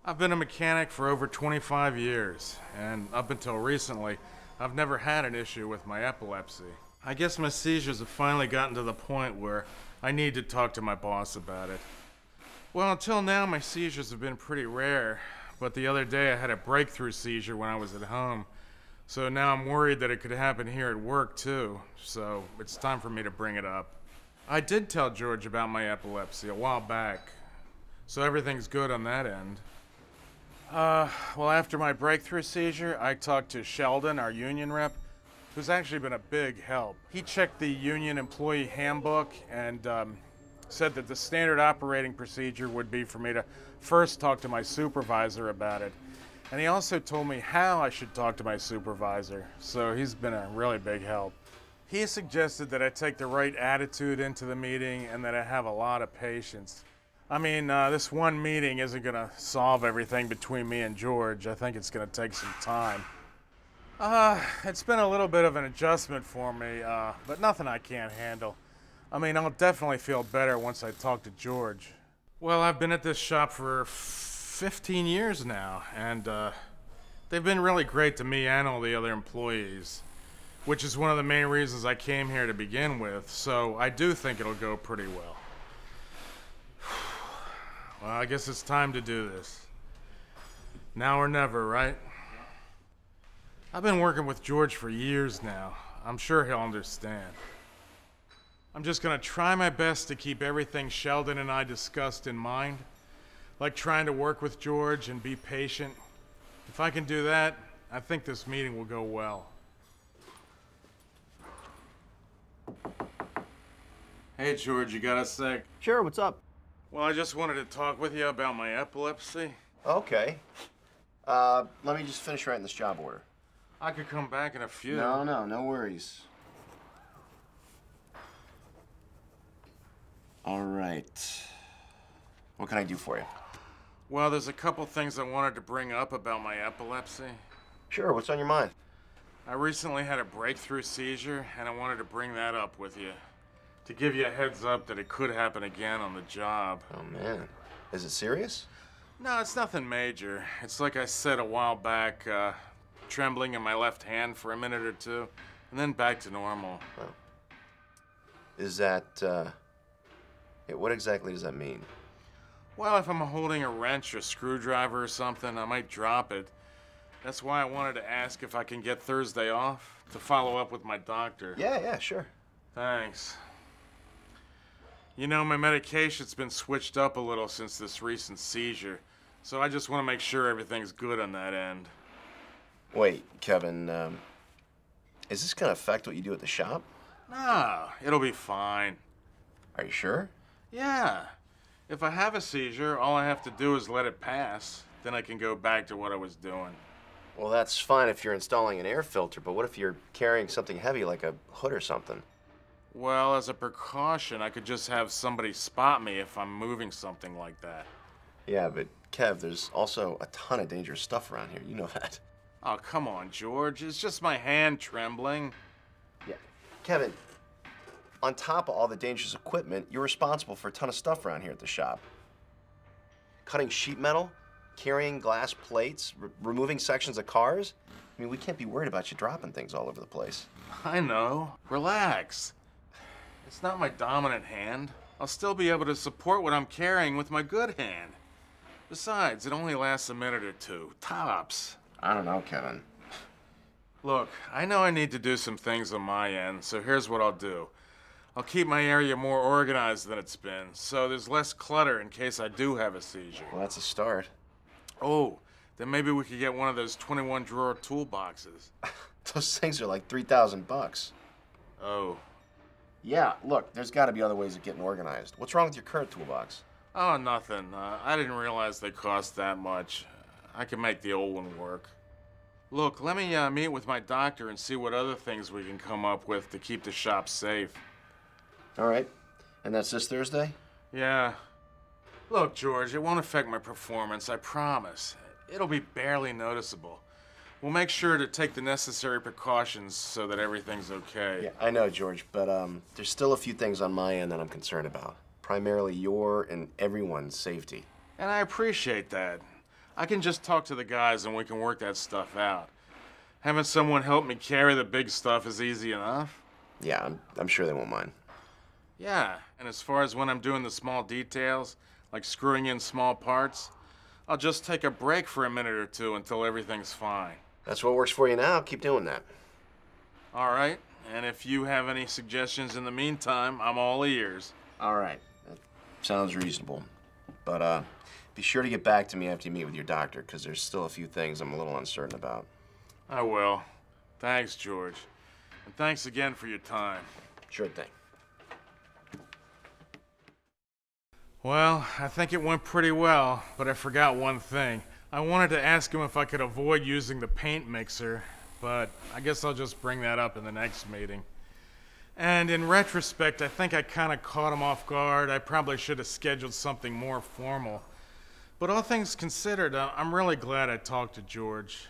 I've been a mechanic for over 25 years, and up until recently, I've never had an issue with my epilepsy. I guess my seizures have finally gotten to the point where I need to talk to my boss about it. Well, until now, my seizures have been pretty rare, but the other day I had a breakthrough seizure when I was at home, so now I'm worried that it could happen here at work too, so it's time for me to bring it up. I did tell George about my epilepsy a while back, so everything's good on that end. Well, after my breakthrough seizure, I talked to Sheldon, our union rep, who's actually been a big help. He checked the union employee handbook and said that the standard operating procedure would be for me to first talk to my supervisor about it. And he also told me how I should talk to my supervisor, so he's been a really big help. He suggested that I take the right attitude into the meeting and that I have a lot of patience. I mean, this one meeting isn't gonna solve everything between me and George. I think it's gonna take some time. It's been a little bit of an adjustment for me, but nothing I can't handle. I mean, I'll definitely feel better once I talk to George. Well, I've been at this shop for 15 years now, and they've been really great to me and all the other employees, which is one of the main reasons I came here to begin with, so I do think it'll go pretty well. Well, I guess it's time to do this. Now or never, right? I've been working with George for years now. I'm sure he'll understand. I'm just gonna try my best to keep everything Sheldon and I discussed in mind, like trying to work with George and be patient. If I can do that, I think this meeting will go well. Hey, George, you got a sec? Sure, what's up? Well, I just wanted to talk with you about my epilepsy. Okay. Let me just finish writing this job order. I could come back in a few. No worries. All right. What can I do for you? Well, there's a couple things I wanted to bring up about my epilepsy. Sure, what's on your mind? I recently had a breakthrough seizure, and I wanted to bring that up with you. To give you a heads up that it could happen again on the job. Oh, man. Is it serious? No, it's nothing major. It's like I said a while back, trembling in my left hand for a minute or two, and then back to normal. Oh. Is that, what exactly does that mean? Well, if I'm holding a wrench or screwdriver or something, I might drop it. That's why I wanted to ask if I can get Thursday off to follow up with my doctor. Yeah, sure. Thanks. You know, my medication's been switched up a little since this recent seizure, so I just want to make sure everything's good on that end. Wait, Kevin, is this gonna affect what you do at the shop? No, it'll be fine. Are you sure? Yeah. If I have a seizure, all I have to do is let it pass. Then I can go back to what I was doing. Well, that's fine if you're installing an air filter, but what if you're carrying something heavy like a hood or something? Well, as a precaution, I could just have somebody spot me if I'm moving something like that. Yeah, but Kev, there's also a ton of dangerous stuff around here. You know that. Oh, come on, George. It's just my hand trembling. Yeah. Kevin, on top of all the dangerous equipment, you're responsible for a ton of stuff around here at the shop. Cutting sheet metal, carrying glass plates, removing sections of cars. I mean, we can't be worried about you dropping things all over the place. I know. Relax. It's not my dominant hand. I'll still be able to support what I'm carrying with my good hand. Besides, it only lasts a minute or two, tops. I don't know, Kevin. Look, I know I need to do some things on my end, so here's what I'll do. I'll keep my area more organized than it's been, so there's less clutter in case I do have a seizure. Well, that's a start. Oh, then maybe we could get one of those 21-drawer toolboxes. Those things are like 3,000 bucks. Oh. Yeah, look, there's got to be other ways of getting organized. What's wrong with your current toolbox? Oh, nothing. I didn't realize they cost that much. I can make the old one work. Look, let me meet with my doctor and see what other things we can come up with to keep the shop safe. All right. And that's this Thursday? Yeah. Look, George, it won't affect my performance, I promise. It'll be barely noticeable. We'll make sure to take the necessary precautions so that everything's okay. Yeah, I know, George, but there's still a few things on my end that I'm concerned about. Primarily your and everyone's safety. And I appreciate that. I can just talk to the guys and we can work that stuff out. Having someone help me carry the big stuff is easy enough. Yeah, I'm sure they won't mind. Yeah, and as far as when I'm doing the small details, like screwing in small parts, I'll just take a break for a minute or two until everything's fine. That's what works for you now. Keep doing that. All right, and if you have any suggestions in the meantime, I'm all ears. All right. That sounds reasonable. But be sure to get back to me after you meet with your doctor, because there's still a few things I'm a little uncertain about. I will. Thanks, George. And thanks again for your time. Sure thing. Well, I think it went pretty well, but I forgot one thing. I wanted to ask him if I could avoid using the paint mixer, but I guess I'll just bring that up in the next meeting. And in retrospect, I think I kind of caught him off guard. I probably should have scheduled something more formal. But all things considered, I'm really glad I talked to George.